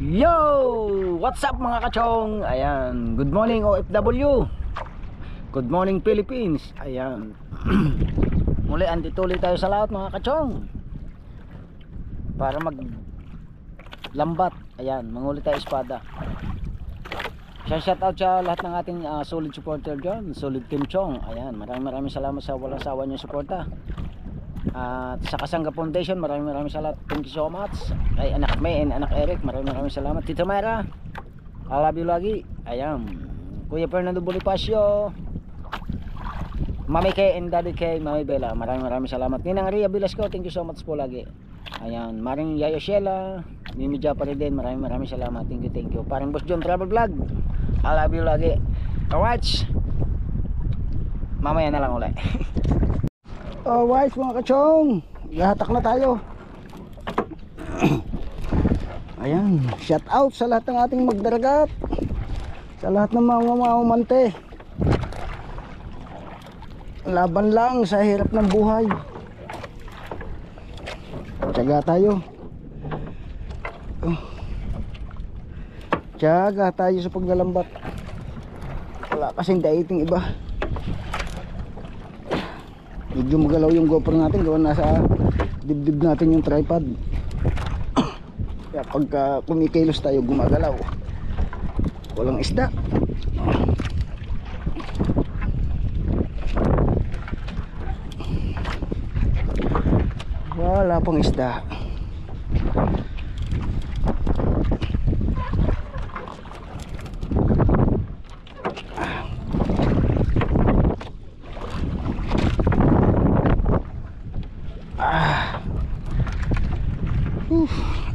Yo! What's up mga kachong? Ayan, good morning OFW. Good morning Philippines. Ayan. Muli andito ulit tayo sa lahat mga kachong para maglambat. Ayan, manguli tayo espada. Shout out sa lahat ng ating solid supporter dyan, solid Team Chong. Ayan, maraming salamat sa walang sawa nyo suporta. At sa Kasangga Foundation, maraming salamat. Thank you so much. Kay anak May and anak Eric, maraming salamat. Tita Mayra, I love you lagi. Ayan, Kuya Fernando Bonifacio, Mami Kay and Daddy Kay, Mami Bella, maraming salamat. Ninang Ria Velasco, thank you so much po lagi. Ayan, Maring Yayo Sheila, Mimi Japari din, maraming salamat. Thank you. Parang Boss John Travel Vlog, I love you lagi. Kawatch, mamaya na lang ulit. Alright mga kachong, gahatak na tayo. Ayan, shout out sa lahat ng ating magdaragat, sa lahat ng mga mamamante. Laban lang sa hirap ng buhay. Tiyaga tayo. Tiyaga tayo sa paglalambat. Wala kasing daiting iba. Medyo magalaw yung GoPro natin, gawa nasa dibdib natin yung tripod. Kaya pagka kumikilos tayo gumagalaw. Walang isda. Wala pang isda.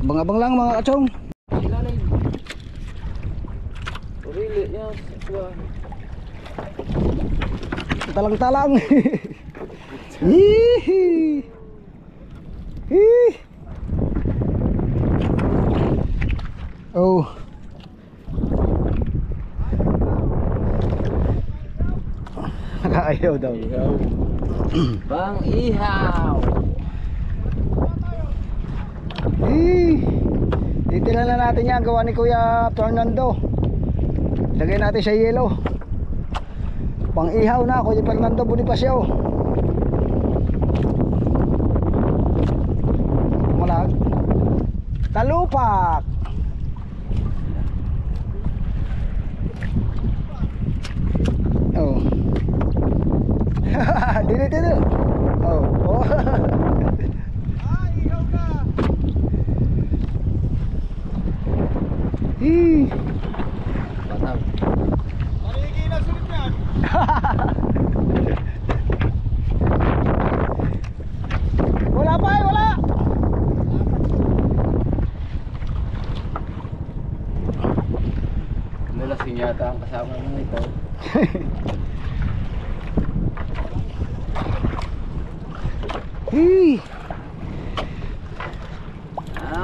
Abang-abang lang mga kachong. Talang-talang. Oh. Ayaw daw. Bang ihaw. Titira na natin yan, gawa ni Kuya Fernando. Lagay natin sa yelo. Pang ihaw na Kuya Fernando Bonifacio. Malag. Talupak. Oh. Dito. Oh. Bataw. Parigi na sunod yan. Wala pa wala. Nalasing yata ang kasama mo ito.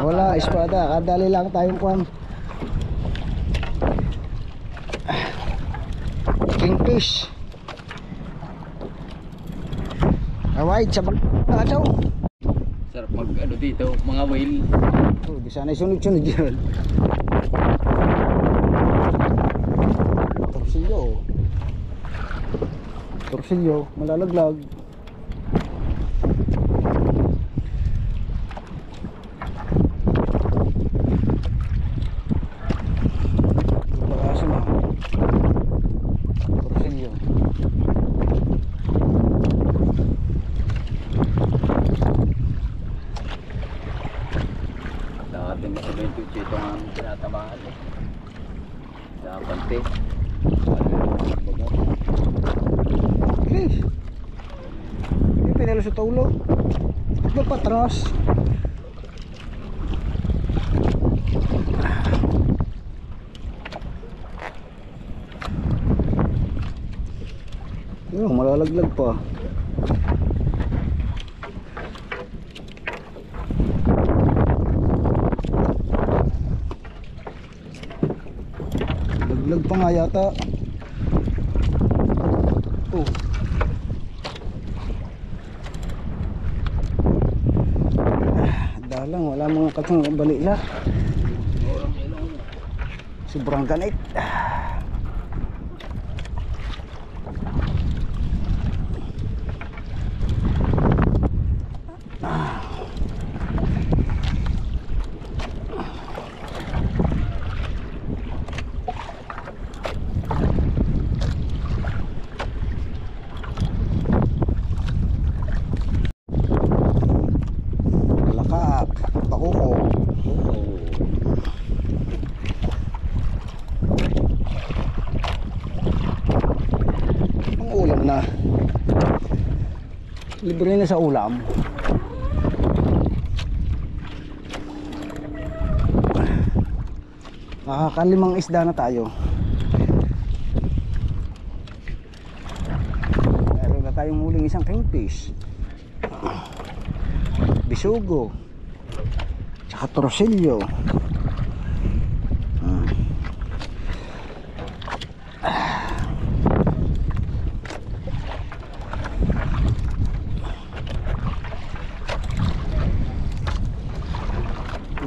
Wala espada, kadali lang tayong kwan. Kingfish. Alright, sabag na kachaw. Sarap mag ano dito, mga whale. Di sana sunod-sunod yun. Torsilyo, malalaglag. Dating sa 28 ito ang tinatamaan eh. Sa pante. Hindi pinalo sa tulo. Magpatros. Yung malalaglag pa. Laglag pa nga yata. Oh. Dalang wala mga katong balila. Sobrang ganit. Lakak, pakuko. Ang ulam na. Libre na sa ulam. Makakalimang isda na tayo. Meron na tayong huling isang kingfish, bisugo, tsaka torsilyo.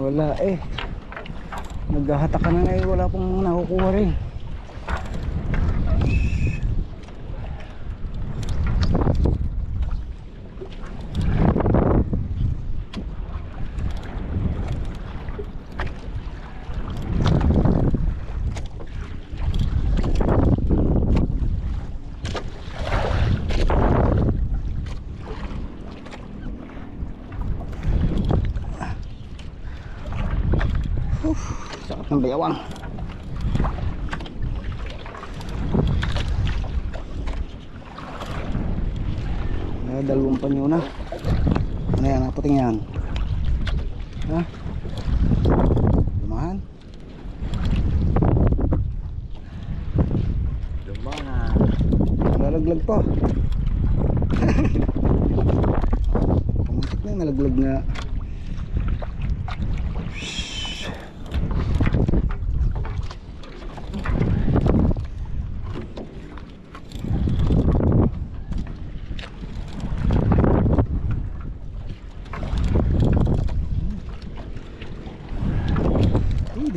Wala eh. Naghahatak ka na eh, wala pong nakukuha rin. Sarap ng bayawang. Dalawang panyo na. Ano yan? Naputing yan. Ha? Lumahan? Lumahan. Lalaglag pa. Pumuntik na, nalaglag na.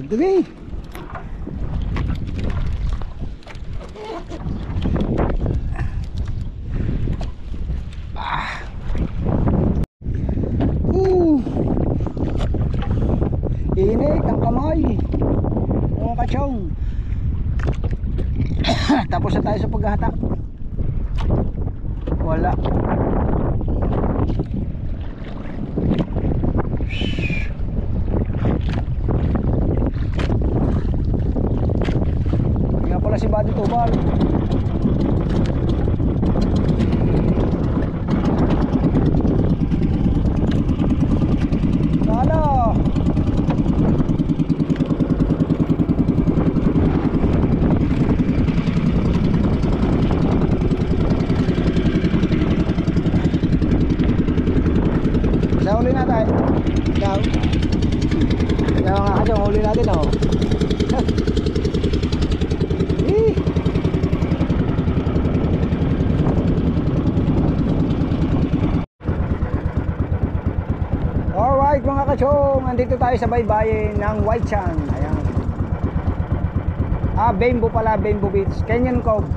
Dali. Init ang kamay. Mga kachong. Tapos na tayo sa paghahatak. Wala. Si Buddy Tubal. Lalo. Sa huli na tayo. Ikaw. Ikaw nga kasi huli natin oh. Alright mga kachong, nandito tayo sa baybayin ng White Sand. Ayan. Bembo pala, Bembo Beach, Canyon Cove.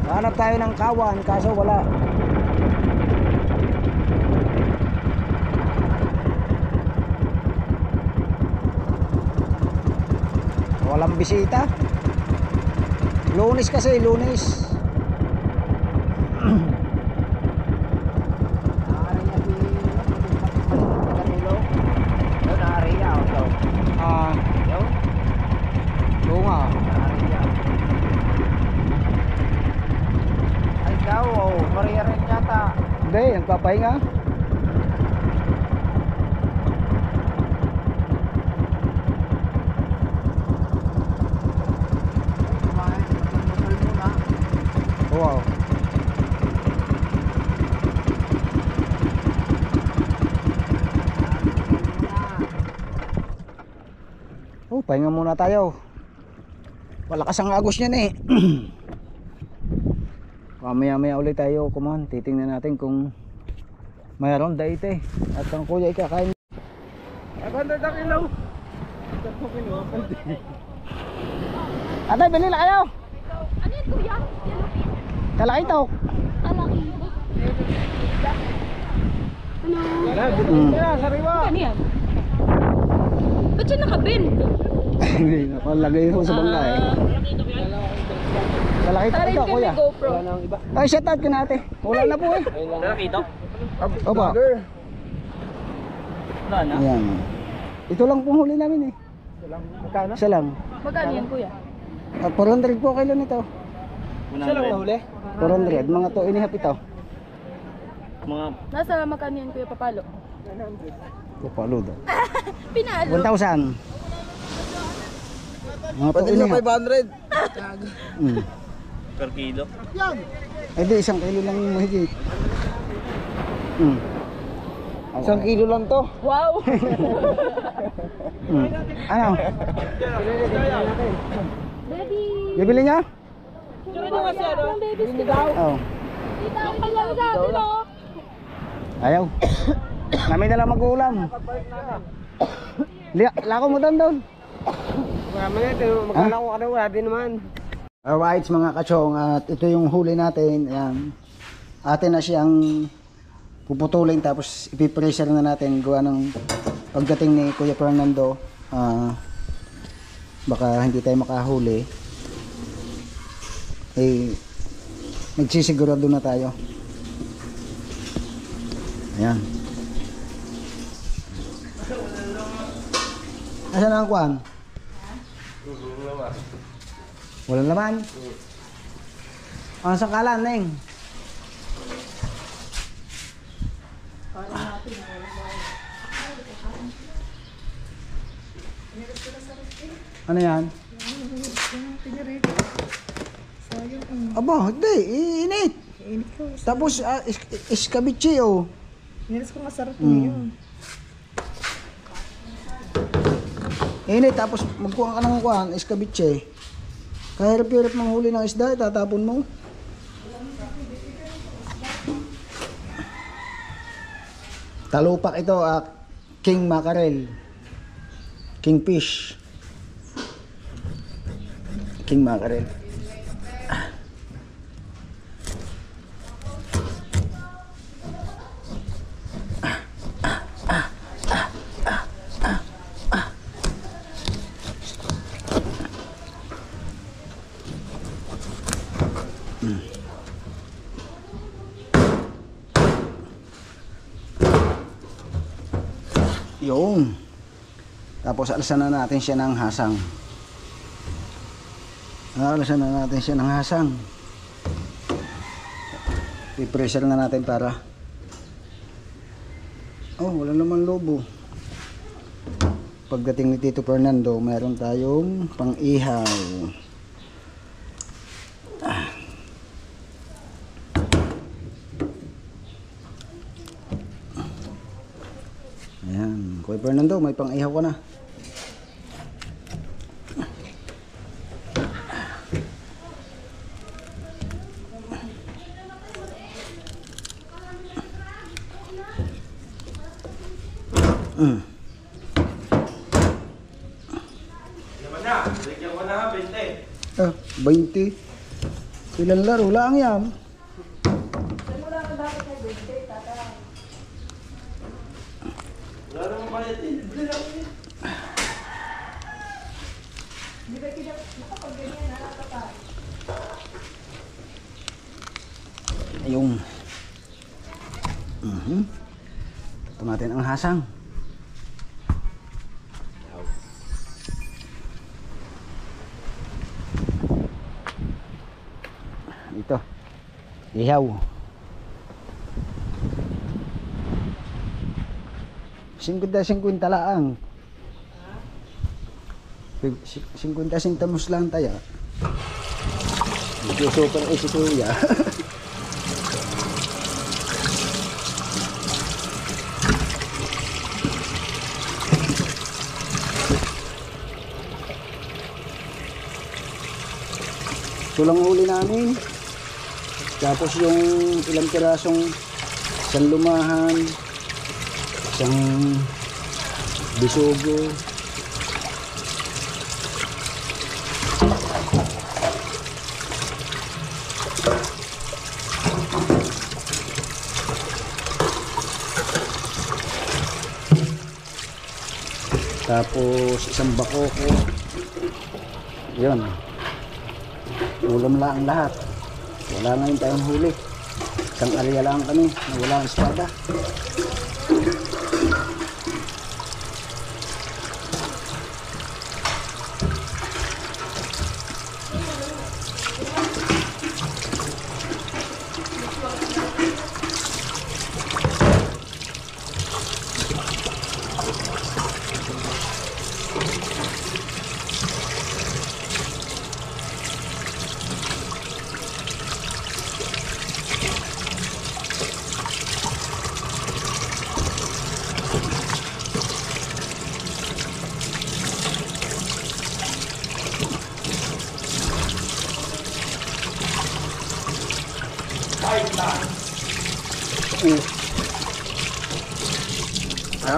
Hanap tayo ng kawan, kaso wala. Walang bisita. Lunes kasi, Lunes. Hindi, nagpapahinga. Wow. Oh, pahinga muna tayo. Malakas ang agos niyan eh. Mamaya ulit tayo kumahan. Titingnan natin kung mayroon daite. At ang kuya ikakain. 500 ang ilaw. Ate, bili na kayo. Ano yan, kuya? Yellowfin? Kalaitok. Alaki. Ano? Ano yan? Ba't siya nakabend? Hindi, nakalagay ko sa bangka eh. Kalaitok Tarin ito, kami kuya. GoPro. Ay, shout out ka na ate. Wala na po eh. Opo. Ayan. Ito lang pong huli namin eh. Isa lang. Magkano yan, kuya? 400 po kilo nito. Siya lang nahuli? 400. Mga 2 and a half ito. Mga Nasa magkano yan, kuya, papalo? Papalo daw. Pinalo. 1,000. Mga 2 and a half. 500. per kilo. Ay di, 1 kilo lang yung mahigit. 1 kilo lang to. Wow! Ano? Baby! Bibili niya? Ang baby stick. Oo. Tita, ang pala natin, oh. Ayaw. Kami na lang mag-uulam. Lako mo doon. Magkala ko wala din naman. Alright mga kachong, at ito yung huli natin. Ayan. Atin na siyang puputulin tapos ipipressure na natin gawa ng pagdating ni Kuya Fernando. Baka hindi tayo makahuli. Eh, nagsisigurado na tayo. Ayan. Asan na ang kuwan? Walang laman? Ano sa kalan, Neng? Ano yan? Aba, hindi. Iinit. Tapos, iskabichi, oh. Nilis ko masarap yun. Init, tapos magkuha ka ng kuhan, iskabiche. Kahirap-hirap manghuli ng isda, itatapon mo. Talupak ito, king mackerel. Kingfish. King mackerel. Yung. Tapos alasan na natin siya ng hasang. Alasan na natin siya ng hasang. I-pressure na natin para. Oh, wala naman lobo. Pagdating ni Tito Fernando, meron tayong pang-ihaw. Ayan, Kuya Fernando, may pang-ihaw ka na. Bigyan ko na 20. 20. Ilan laro lang yan? Wala naman pala ito. Bili lang yun. Ayun. Ito natin ang hasang. Ito. Ihaw. 50-50 lang. 50 centavos lang tayo. Medyo super si Kuya. Ito lang huli namin. Tapos yung ilang pirasong isang lumahan, isang bisugo, Tapos isang bakoko. Yun. Ulam lang lahat. Wala ngayon tayong huli. Isang area lang kami na wala ang espada.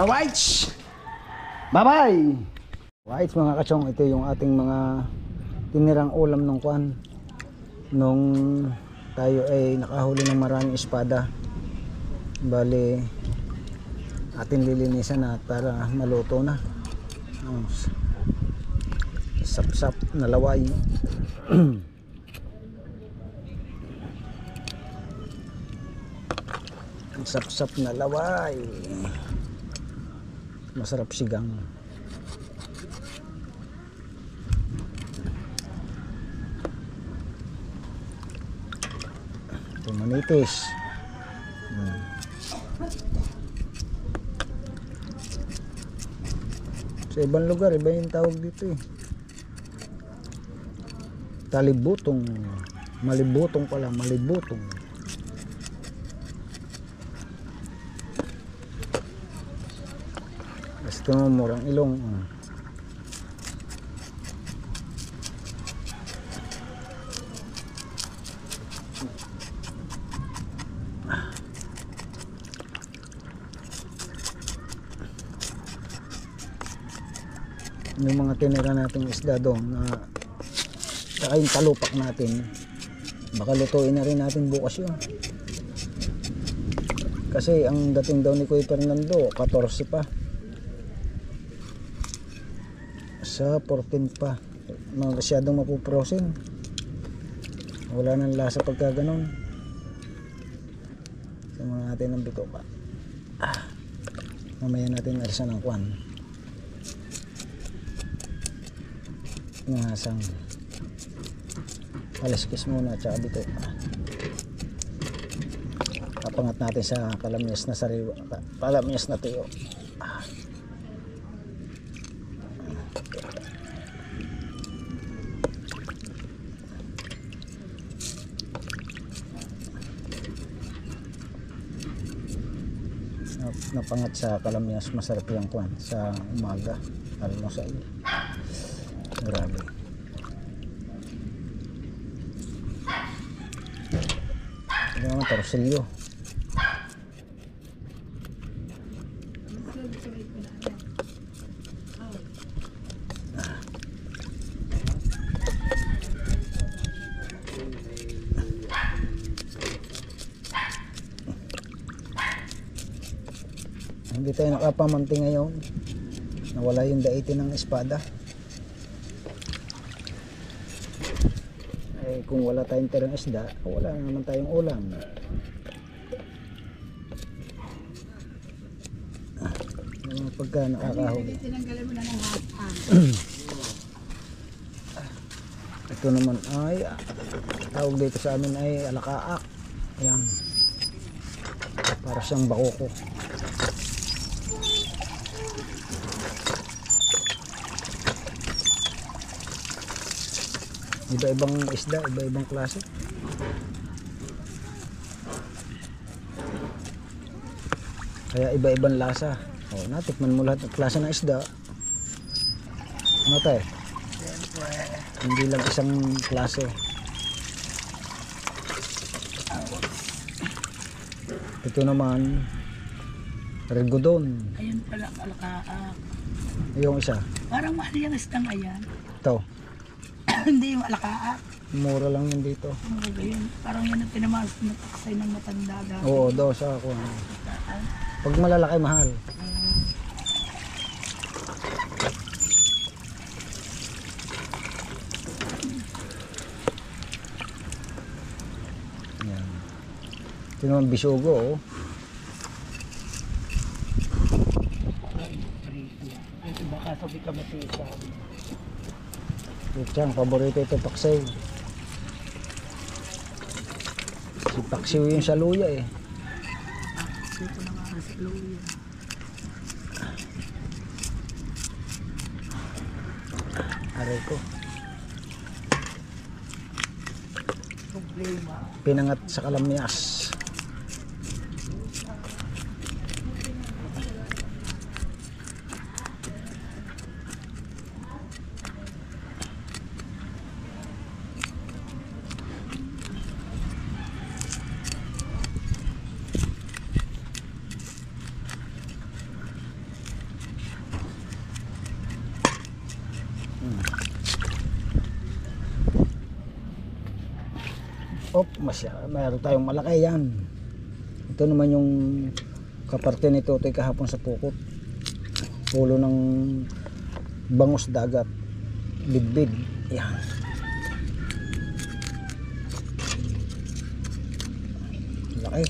Whites! Bye-bye! Whites mga kachong, ito yung ating mga tinirang ulam ng kwan nung tayo ay nakahuli ng maraming espada. Bali atin lilinisan na para maluto na. Sap-sap na laway. Sap-sap na laway. Masarap sigang. Ito manitis. Sa ibang lugar iba yung tawag dito eh. Talibutong. Malibutong pala, malibutong. Ito murang ilong. Yung mga tinira nating isda doon na saka yung talupak natin, baka lutuin na rin natin bukas yun. Kasi ang dating daw ni Kuya Fernando 14 pa. Sa 14 pa, masyadong mapuprosin, wala nang lasa pagka ganon. Sama natin ng bito pa. Mamaya natin alisan ng kwan ng hasang. Aliskis muna at saka bito pa. Kapangat natin sa kalamyas na sariwa, kalamyas na tiyo. Napangat sa kalamyas, masarap yung kwan sa umaga, almusal. Grabe. Ito naman torsilyo. Hindi tayo nakapamanti ngayon, nawala yung daitin ng espada. Eh kung wala tayong tirang isda, wala naman tayong ulam. Pagka nakakahuli. Ito naman ay tawag dito sa amin ay alakaak. Ayan, para siyang bakoko. Iba-ibang isda, iba-ibang klase. Kaya iba-ibang lasa. O, natikman mo lahat ng klase ng isda. Ano tayo? Hindi lang isang klase. Ito naman regodon. Ayun pala, alakaak. Yung isa. Parang mahal yung istang ayan. Ito. Hindi yung alakaak. Mura lang yun dito. Ano yun? Parang yan ang tinamas na taksay ng matanda dati. Oo, daw sa ako. Pag malalaki, mahal. Ito naman bisugo, oh. Ito baka sabi ka matisa. Ito ang paborito ito, paksiw. Si paksiw yung sa luya eh. Ito na nga sa luya. Aray ko. Problema. Pinangat sa kalamyas. Mayroon tayong malaki yan. Ito naman yung kaparte nito, ito kahapon sa pukot. Pulo ng bangus dagat. Bidbid. Yan. Laki.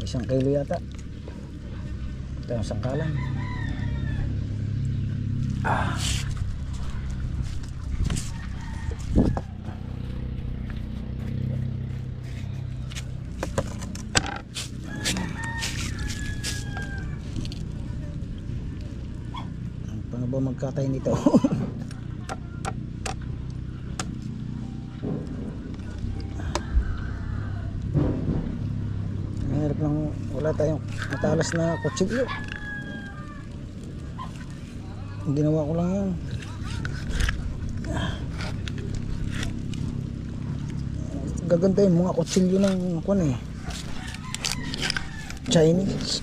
1 kilo yata. Ito yung sangkalan. Paano ba magkatay nito? Mahirap lang, wala tayong matalas na kutsilyo. Ginawa ko lang yan. Gaganda yung mga kutsilyo ng kwan eh, Chinese.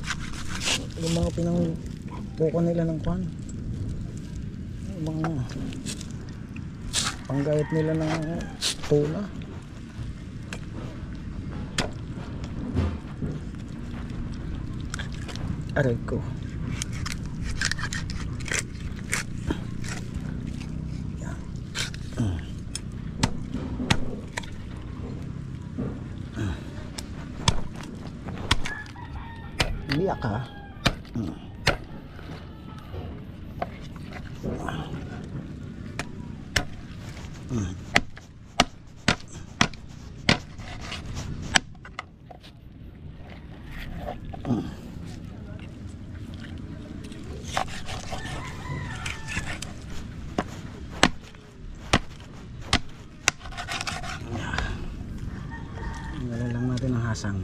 Yung mga pinangpukan nila ng kwan, yung mga panggayat nila ng tuna. Aray ko. Biyak ka. Wala lang natin ang hasang.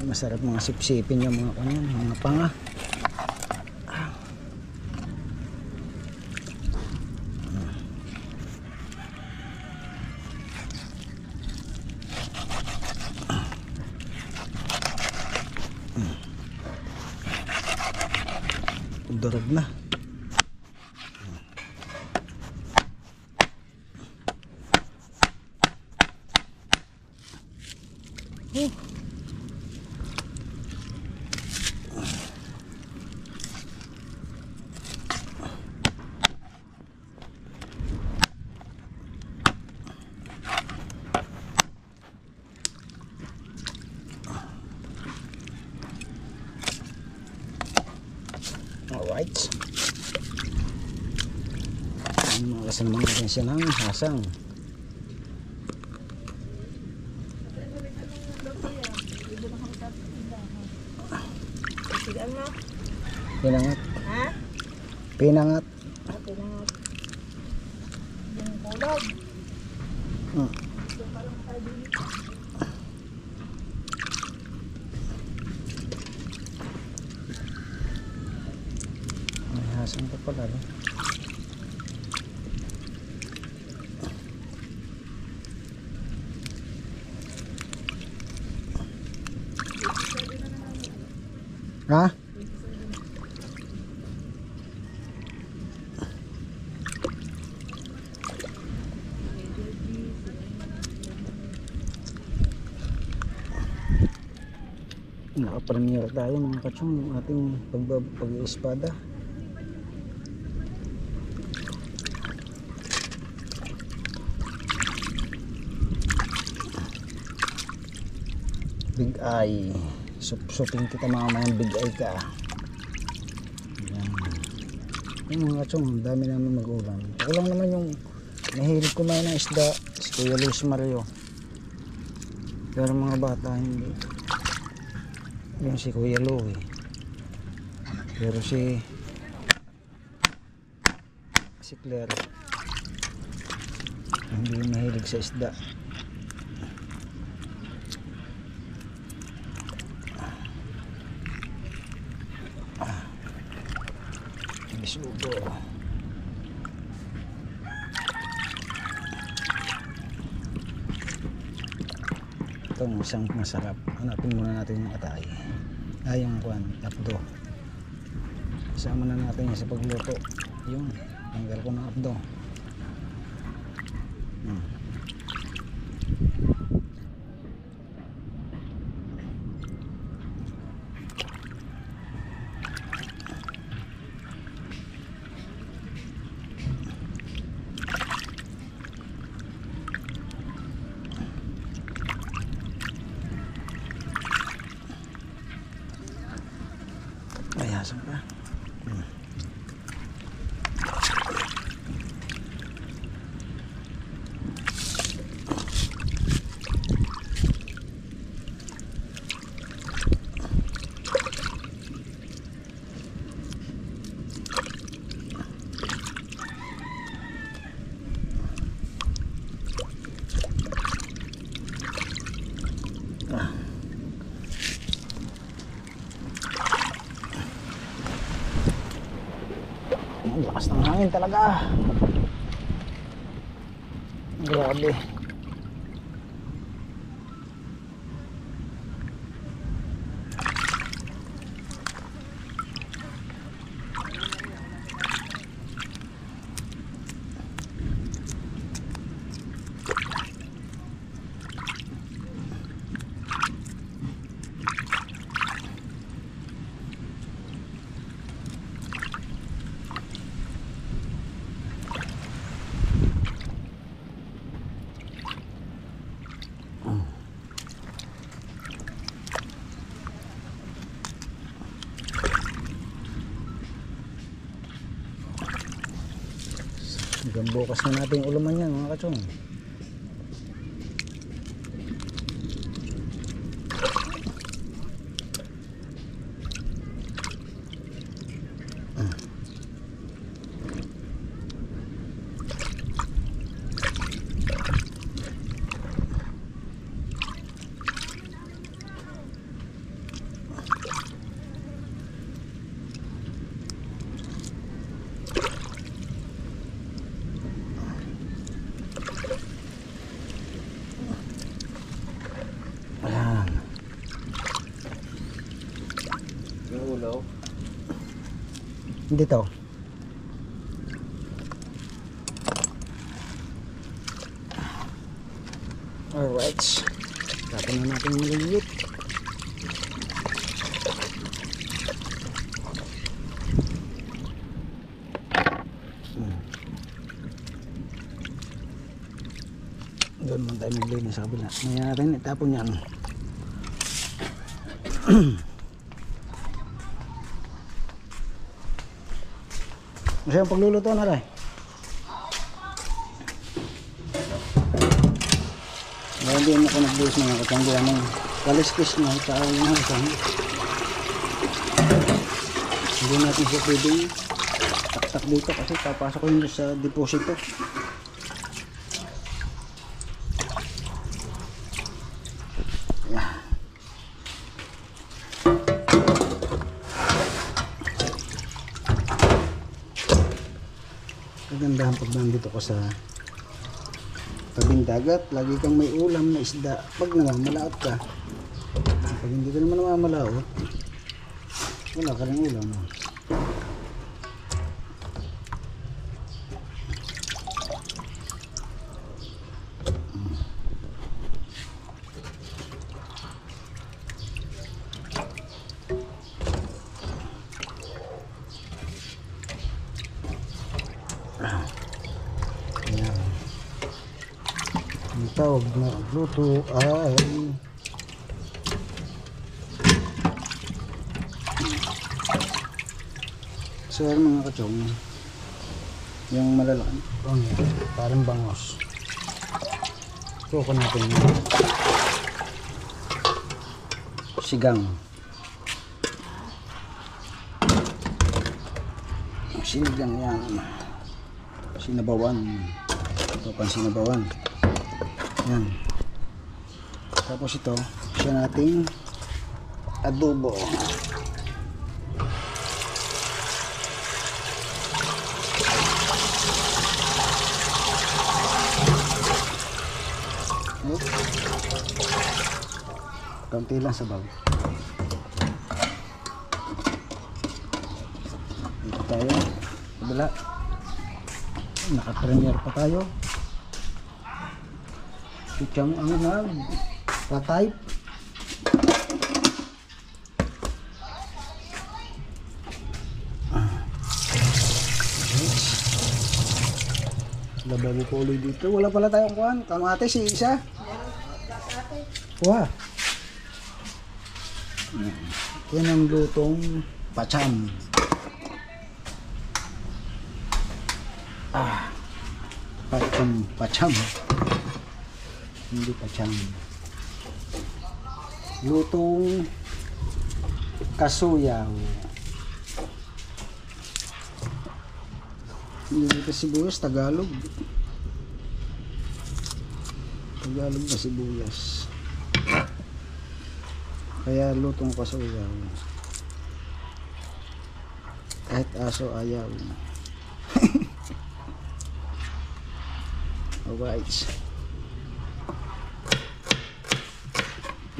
Masarap mga sipsipin yung mga kanyan, mga panga. Durog na. Alright. Malasan mo natin siya ng hasang. Pinangat. Ha? Pinangat. Pinangat. Yung kulog. May hasang pa pala. Ha? Nakapremiere tayo mga katsong, yung ating pag-espada. Big eye. Suping kita mga mayang big eye ka. Yan. Yung mga kachong, dami namin mag-ulam. Ako lang naman yung mahilig kumain ng isda, si Kuya Luis Mario. Pero mga bata hindi. Yung si Kuya Louie. Pero si Claire hindi mahilig sa isda. Bisugo. Itong isang masarap. Hanapin muna natin yung atay. Yung abdo. Isama na natin yan sa pagluto. Yung tanggal ko ng abdo. Ayasan pa. Ang lakas ng hangin talaga. Grabe. Hanggang bukas na natin yung ulaman yan mga kachong. Ayan. Yung ulo. Dito. Alright. Tapon na natin yung maliliit. Doon naman tayo maglinis sa kabila. Ngayon natin itapon yan. Masaya ang pagluluto na rin. Ngayon din ako nag-buhos mga katanggihan ng kaliskis na tao na isang. Hindi natin siya pwedeng taktak dito kasi papasok ko yun sa deposito. Kagandahan pag nandito ka sa tabing dagat, lagi kang may ulam na isda pag namamalaot ka. Pag hindi ka naman namamalaot, wala ka rin ulam. Ayan. Ang tawag na luto ay So yan mga kachong, yung malalaki, parang bangos. Suko natin yung sigang. Sinigang yan. Sinabawan. Ito pang sinabawan. Yan. Tapos ito, siya nating adobo. Kaunti lang sabaw. Dito tayo. Kabila. Naka-premiere pa tayo. Siyang ang pa-type. Labaw ko ulit dito. Wala pala tayong kuhan. Kamatis, isa. Wah. Yan ang lutong pacham. Pacham. Hindi pacham. Lutong kasuyaw. Hindi dito sibuyas, Tagalog. Tagalog na sibuyas. Kaya lutong kasuyaw. Kahit aso ayaw. Alright.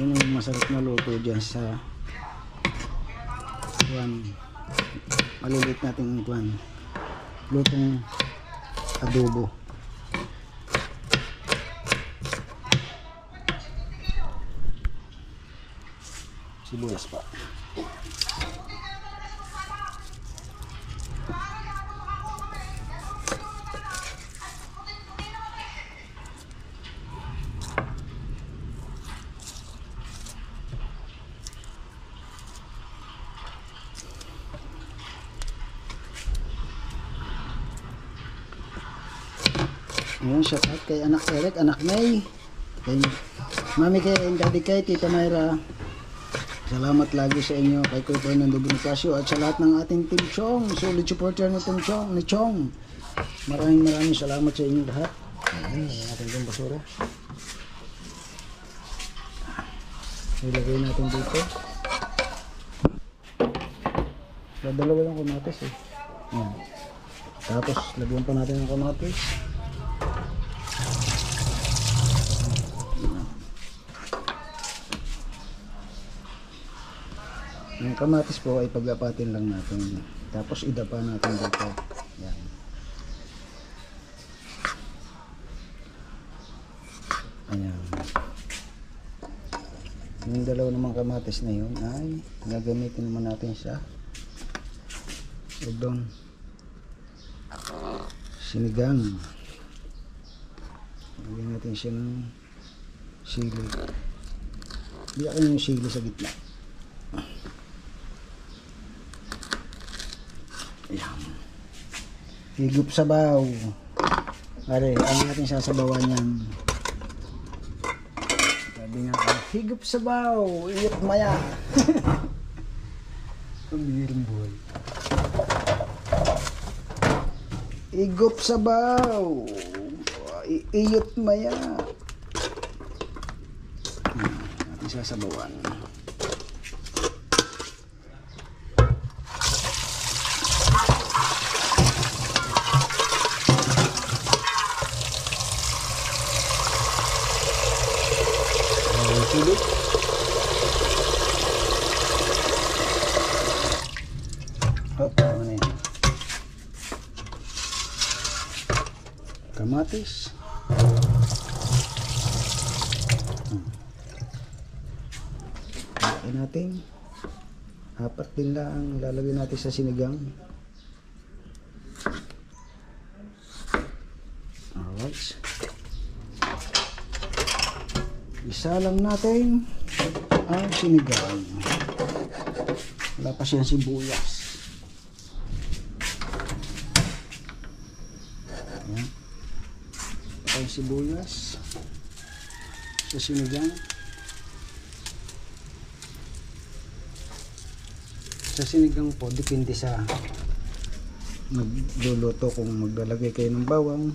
Yun yung masarap na luto dyan sa malilit natin lutong adobo. Sibuyas pa. Ayan, shout out kay anak Eric, anak May, kay Mami kay and Daddy kay Tita Mayra. Salamat lagi sa inyo kay Kuya Fernando Bonifacio at sa lahat ng ating Team Chong, solid supporter ng Team Chong, ni Chong. Maraming salamat sa inyo lahat. Ayan, natin itong basura. Ilagay natin dito. Dalawa lang kamatis eh. Ayan. Tapos lagyan pa natin ng kamatis. Yung kamatis po ay paglapatin lang natin. Tapos idapa natin dito. Yan. Ayan. Yung dalawa namang kamatis na yun ay gagamitin naman natin sa udon. Sinigang. Lagyan natin siya ng sili. Biyak yung sili sa gitna. Ayan. Higup sabaw. Are, ano natin sasabawan yan? Sabi nga, higup sabaw, iyot maya. Pagbiring buhay. Higup sabaw, iyot maya. Natin sasabawan. Sulit. Hop, ano yun? Kamatis. Lagyan natin. Apat din lang lalagyan natin sa sinigang. Alright. Isa lang natin ang sinigang. Wala pa siyang sibuyas. sibuyas sa sinigang. Sa sinigang po, depende sa magluluto kung maglalagay kayo ng bawang.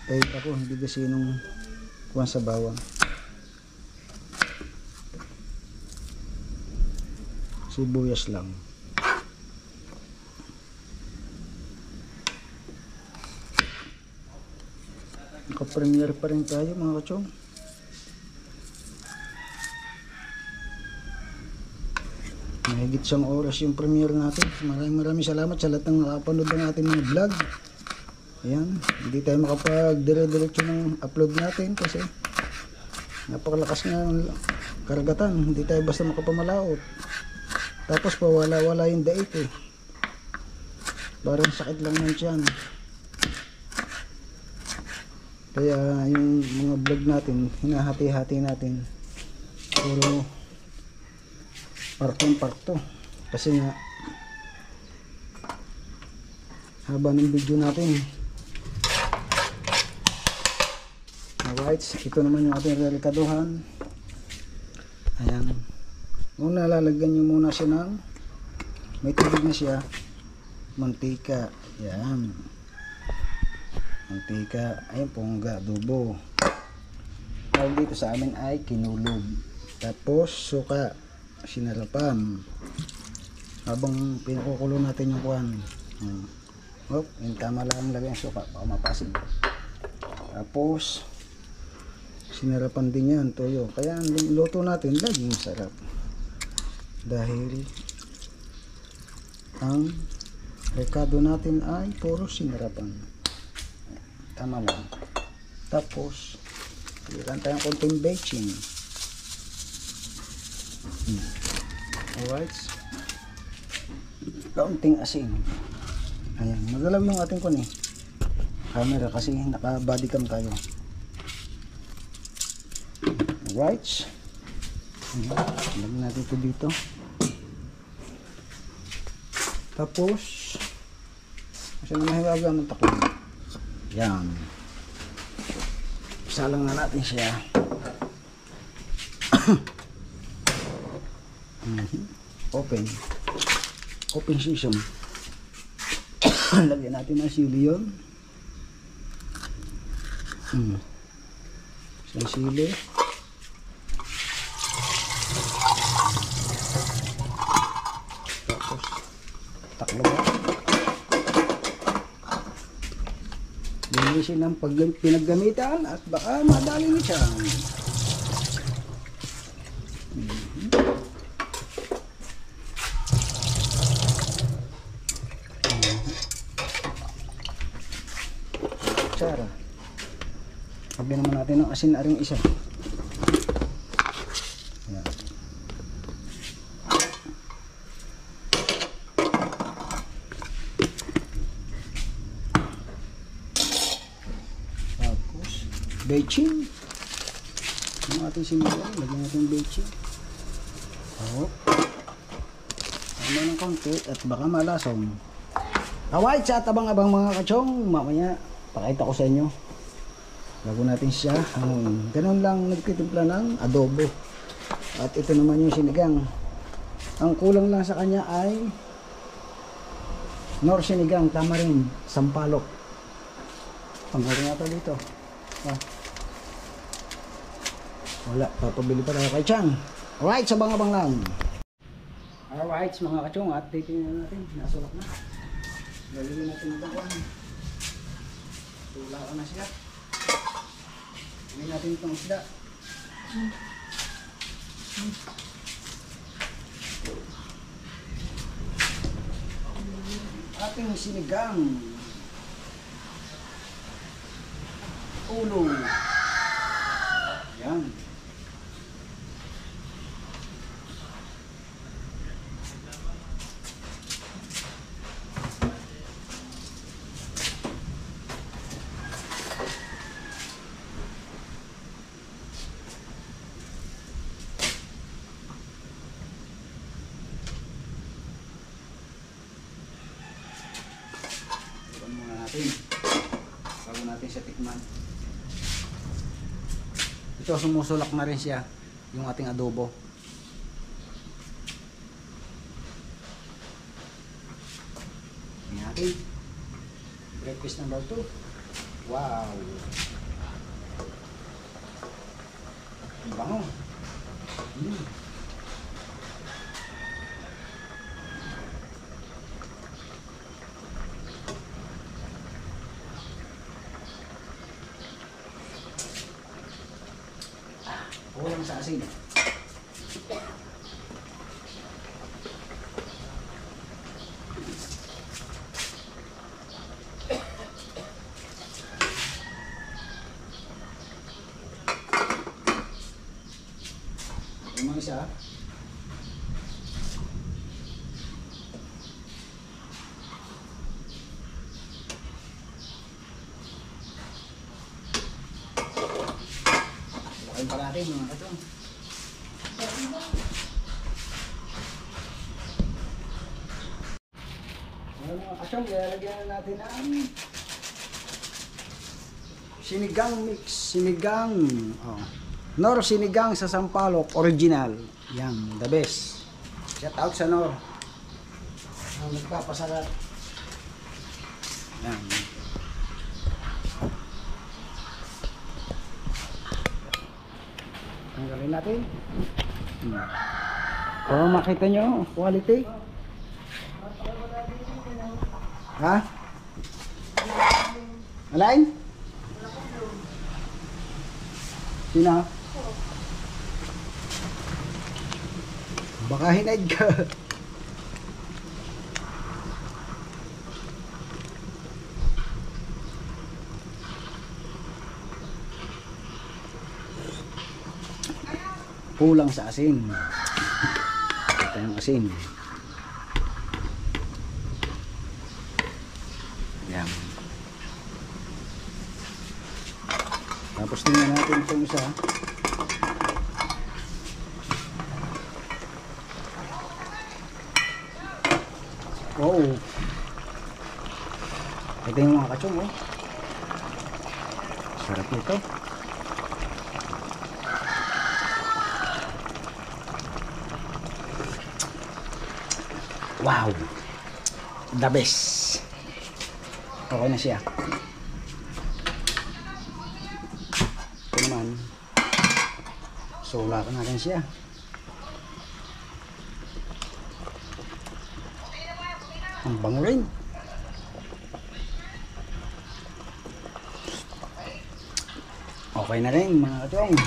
Kahit ako, hindi kasi nung kuwan sa bawang. Sibuyas lang. Naka-premiere pa rin tayo mga kachong. Mahigit 1 oras yung premiere natin. Maraming salamat sa lahat ng nakapanood ng ating mga vlog. Ayan, hindi tayo makapag-dire-diretso ng upload natin kasi napakalakas nga ng karagatan. Hindi tayo basta makapamalaot. Tapos pawala-wala yung dait eh. Parang sakit lang ng tiyan. Kaya yung mga vlog natin, hinahati-hati natin. Puro parto. Kasi nga haba ng video natin. Alright, ito naman yung ating relikaduhan. Ayan. Muna lalagyan nyo muna siya ng may tubig na siya. Mantika. Ayan. Mantika. Ayun pongga, adobo. Tawag dito sa amin ay kinulog. Tapos suka. Sinarapan. Habang pinukukulo natin yung kuhan. Yung tama lang lagay ang suka. Baka mapasin. Tapos sinarapan din yan, toyo. Kaya ang luto natin laging masarap. Dahil ang rekado natin ay puro sinarapan. Tama lang. Tapos kailangan tayong konting baking. Alright. Kaunting asin. Ayan, magalaw yung ating kun eh. Camera kasi naka bodycam tayo. Alright. Lagyan natin ito dito. Tapos kasi na mahiwaga ng takot. Yan. Isa lang na natin siya. Open season. Lagyan natin ng sili yun. Isang sili. Tapos taklo ba? Linisin ang pinaggamitan at baka madali niya siya. Tsara. Lagyan naman natin ng asin aring isa. Ayan. Tapos bechin. Ang ating sinigang, lagyan natin bechin. Ano ng konti at baka malasong. Alright, sa tabang-abang mga kachong, mamaya pakita ko sa inyo. Bago natin siya, ganun lang nagtitimpla ng adobo. At ito naman yung sinigang. Ang kulang lang sa kanya ay nor sinigang, tamarin, sampalok. Panguri nga ito dito. Wala, papabili pa tayo kay Chang. Alright, sa bang-abang lang. Alright mga kachong, at titingnan natin, nasulak na. Lalagyan natin ito ko. Tula ka na siya. Gawin natin itong isda. Ating sinigang. Ulo. Yan. Bago natin natin siya tikman. Ito, sumusulak na rin siya yung ating adobo. Tingnan natin. Breakfast number 2. Wow! Ang bango. Kulang sa asin. Yung mga isa. Laki palaki mga katong. Mga katong, ilalagyan natin ang sinigang mix. Sinigang. Oh. Nor sinigang sa Sampaloc. Original. Yan. The best. Shout out sa Nor. Ang nagpapasarap. Yan. Tanggalin natin. Para makita nyo, quality. Ha? Alain? Sino? Baka hinaid ka. Kulang sa asin. Ito yung asin. Yan. Tapos tingnan natin itong isa. Wow. Ito yung mga kachong, oh. Sarap nito. Wow. The best. Okay na siya. Ito naman. Sulakan natin siya. Ang bango rin. Okay na rin mga kachong.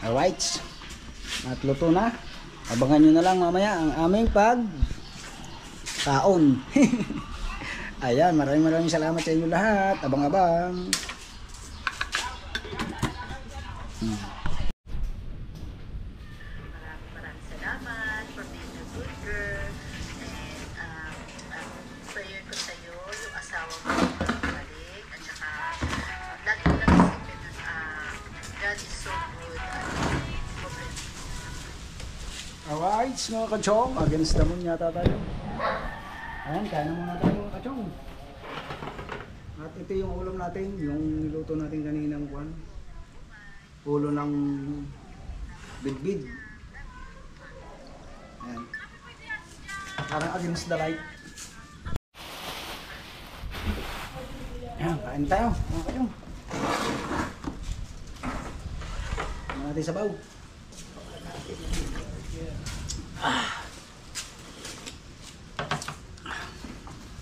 Alright. At luto na. Abangan nyo na lang mamaya ang aming taon. Ayan, maraming salamat sa inyo lahat. Abang-abang. Maraming salamat for being a good girl. And prayer ko sa iyo, yung asawa mo balik. At saka, lagi lang isipin na God is so good. Alright, mga kachong. Against the moon yata tayo. Ayan, kain na muna tayo mga kachong. At ito yung ulam natin. Yung niluto natin kaninang kwan. Ulo ng bidbid. Ayan. Parang against the light. Ayan, kain tayo mga kachong. Ano natin sabaw.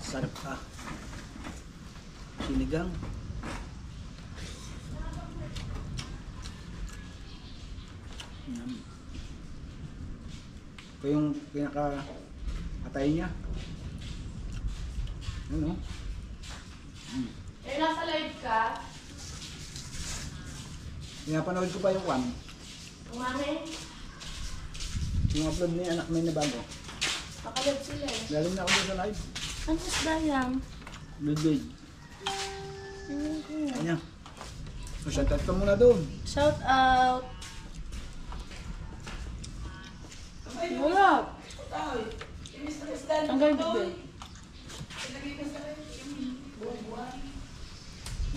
Sarap ka. Sinigang. Yan. Ito yung pinaka-atay niya. Ano? Eh, nasa live ka? Pinapanood ko pa yung one. Umami? Yung upload ni anak may na bago. Nakalive sila eh. Galing na ako doon sa live. Ano isda yan? Bid. Ayan. So, shoutout ka muna doon. Shout out! Wala! Ang galing ba?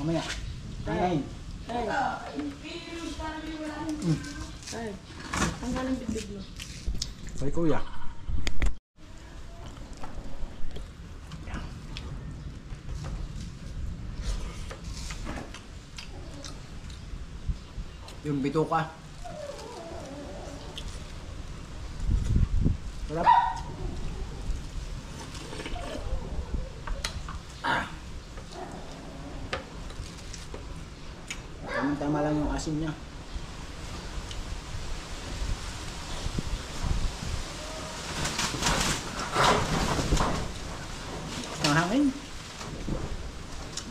Mamaya. Kain. Ay. Ay. Ang galing bibig mo. Kay kuya. Yung bituka. Sarap. Tama lang yung asin niya. Ang hangin.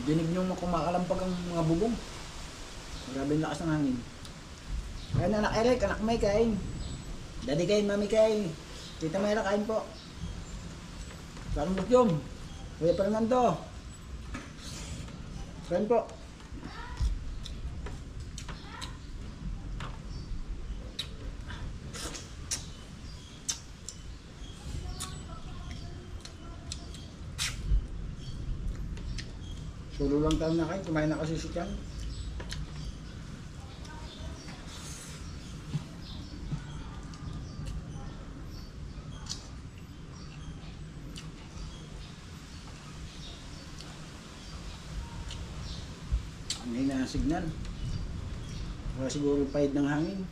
Dinig nyo kumakalampag ang mga bubong. Grabe yung lakas ng hangin. Kaya na anak Eric, anak May kain. Daddy kain, mami kain. Tita Mayra kain po. Sarang butyom. Kuya Fernando. Kain po. Sulo lang tayo na kain, kumain na kasi si Tian. Ang hina ng signal. Wala siguro pahid ng hangin.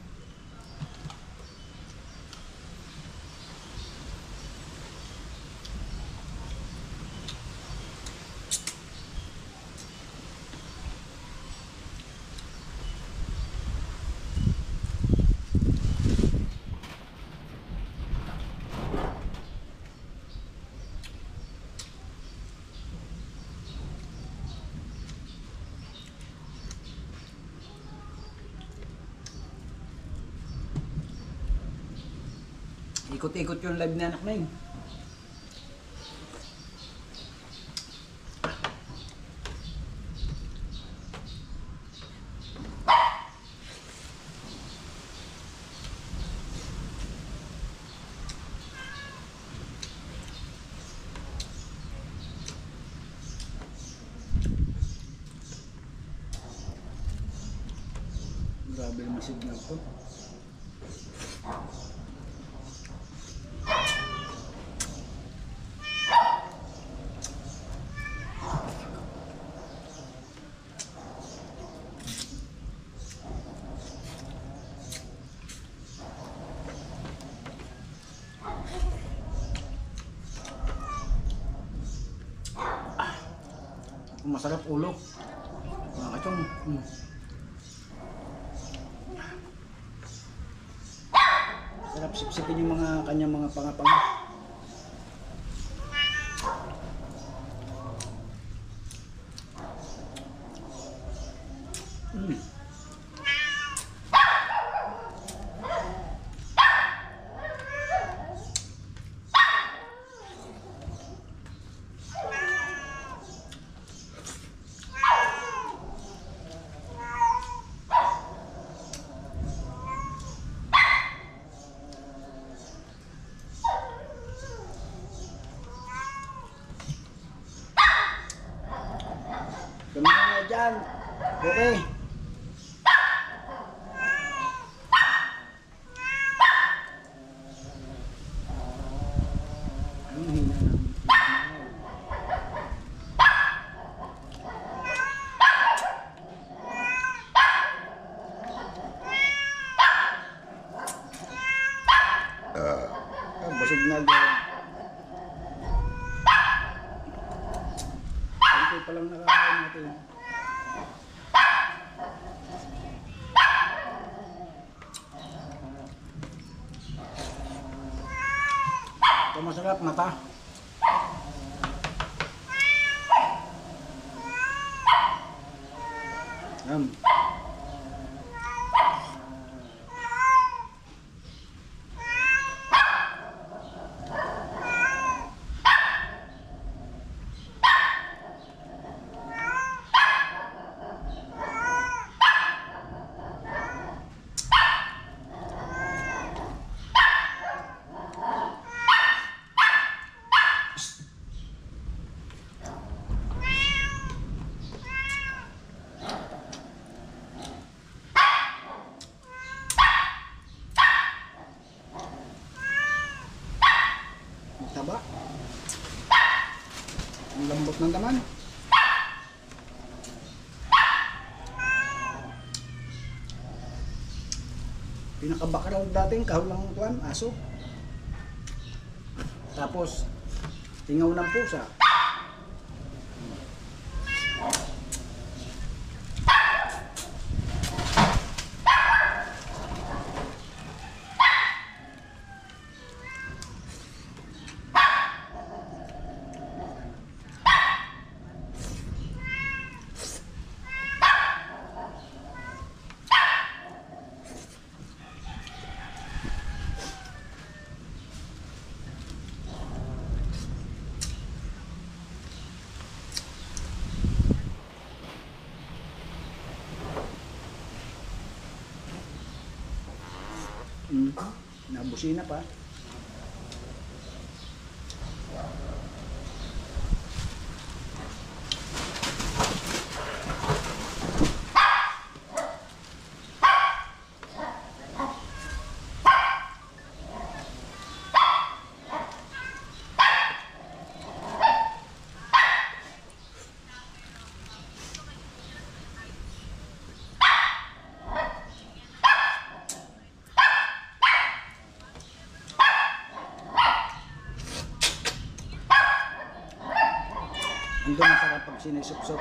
Ikot-ikot yung live na anak na yun. Grabe yung signal to. Masarap ulo. Mga kachong. Sarap sipsipin yung mga kanyang mga pangapang. Kami na dyan. Okay. Ang hina ng busog na dyan. Konti pa lang nakakain natin. Ito masarap mata. Yan. Lambot ng laman. Pinakabackground dating kahon ng tuwan, aso. Tapos tingaw ng pusa. Nabusina pa. Ando masarap pag sinisupsop.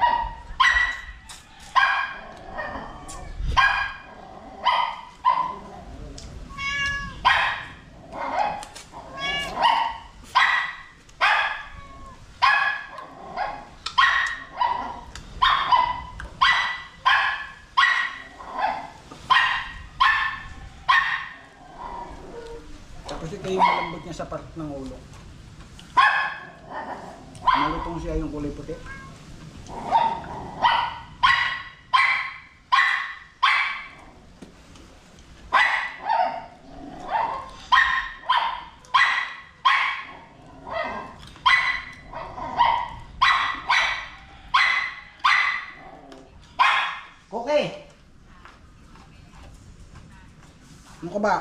Tapos ito yung malambot niya sa part ng ulo. Malutong siya yung kulay puti. Okay. Ano ka ba?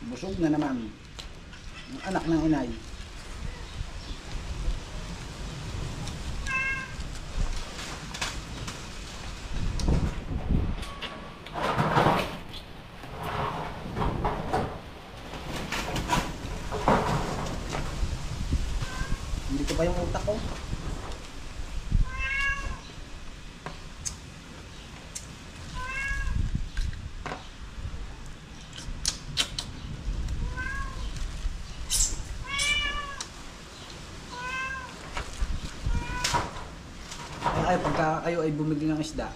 Busog na naman ang anak ng inay. Hindi ko pa yung utak ko. Ay, pagka kayo ay bumili ng isda,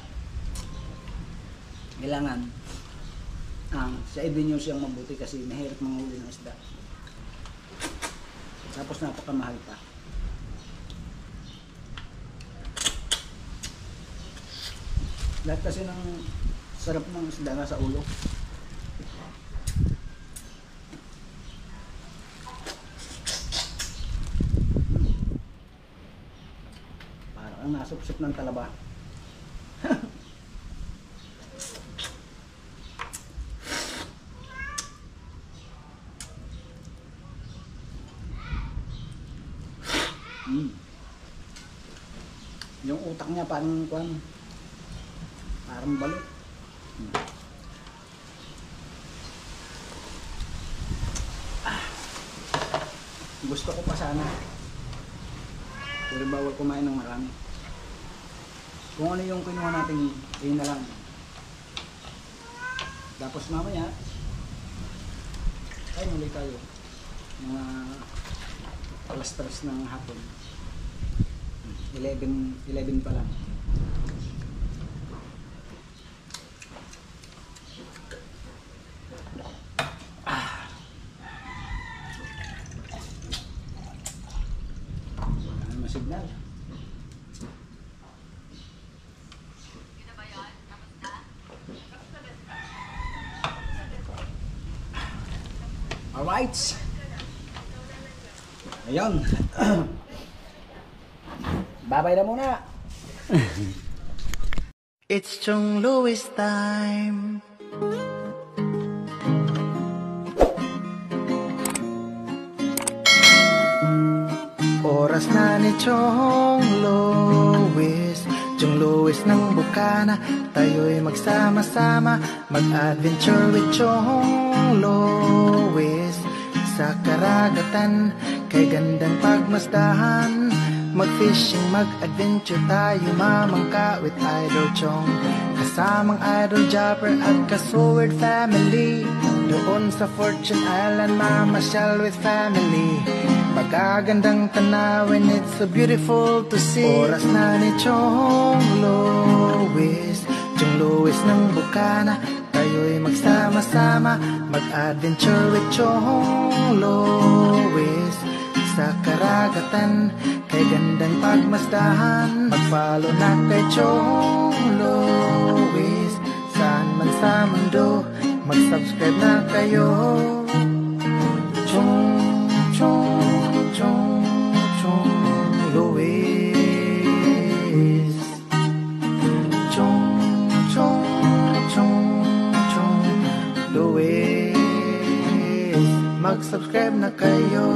kailangan sa Edenyo siyang mabuti kasi mahirap manghuli ng isda. Tapos napakamahal pa. Lahat kasi ng sarap ng isda nasa ulo. Ang nasupsup ng talaba. Yung utak niya parang parang balot. Gusto ko pa sana, pero bawal kumain ng marami. Kung ano yung kinuha natin, yun na lang. Tapos mamaya, ay muli tayo. Mga alas 3 ng hapon. 11 pa lang. signal. Alright. Ayun. Babay na muna. It's Chong Louis time. Oras na ni Chong Louis, Chong Louis ng Bukana. Tayo'y magsama-sama, mag-adventure with Chong Louis. Sa karagatan, kay gandang pagmasdahan, mag-fishing, mag-adventure tayo, mamangka with Idol Chong. Kasamang Idol Jopper at ka-Sword family. Doon sa Fortune Island, mamasyal with family. Pagkagandang tanawin, it's so beautiful to see. Oras na ni Chong Louis, Chong Louis ng Bukana. Tayo'y magsama-sama, mag-adventure with Chong Louis. Sa karagatan, kay gandang pagmasdahan, mag-follow na kay Chong Louis. Saan man sa mundo, mag-subscribe na kayo. Chong Louis. Chong Louis. Mag-subscribe na kayo.